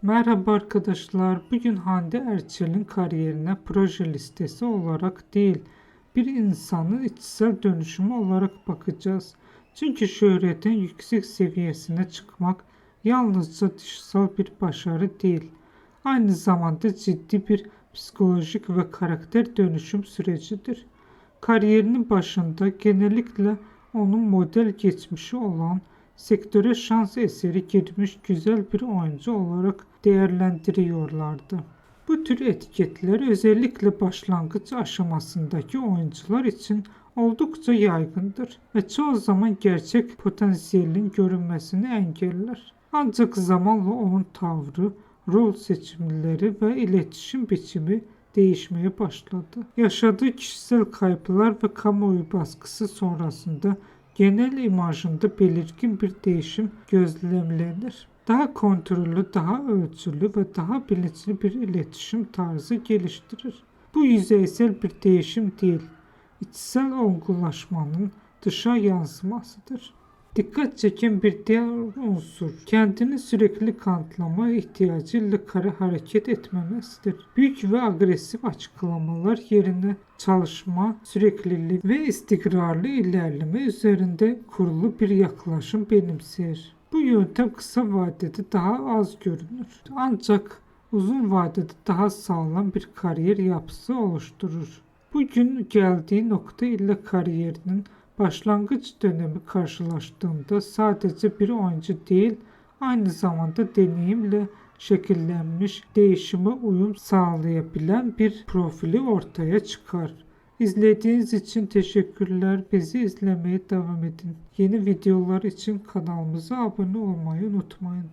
Merhaba arkadaşlar. Bugün Hande Erçel'in kariyerine proje listesi olarak değil, bir insanın içsel dönüşümü olarak bakacağız. Çünkü şöhretin yüksek seviyesine çıkmak yalnızca dışsal bir başarı değil, aynı zamanda ciddi bir psikolojik ve karakter dönüşüm sürecidir. Kariyerinin başında genellikle onun model geçmişi olan, sektöre şans eseri girmiş güzel bir oyuncu olarak değerlendiriyorlardı. Bu tür etiketler özellikle başlangıç aşamasındaki oyuncular için oldukça yaygındır ve çoğu zaman gerçek potansiyelin görünmesini engeller. Ancak zamanla onun tavrı, rol seçimleri ve iletişim biçimi değişmeye başladı. Yaşadığı kişisel kayıplar ve kamuoyu baskısı sonrasında genel imajında belirgin bir değişim gözlemlenir. Daha kontrollü, daha ölçülü ve daha bilinçli bir iletişim tarzı geliştirir. Bu yüzeysel bir değişim değil, içsel olgulaşmanın dışa yansımasıdır. Dikkat çeken bir diğer unsur, kendini sürekli kanıtlama ihtiyacıyla hareket etmemesidir. Büyük ve agresif açıklamalar yerine çalışma, sürekliliği ve istikrarlı ilerleme üzerinde kurulu bir yaklaşım benimser. Bu yöntem kısa vadede daha az görünür. Ancak uzun vadede daha sağlam bir kariyer yapısı oluşturur. Bugün geldiği nokta ile kariyerinin başlangıç dönemi karşılaştığında sadece bir oyuncu değil, aynı zamanda deneyimle şekillenmiş, değişime uyum sağlayabilen bir profili ortaya çıkar. İzlediğiniz için teşekkürler. Bizi izlemeye devam edin. Yeni videolar için kanalımıza abone olmayı unutmayın.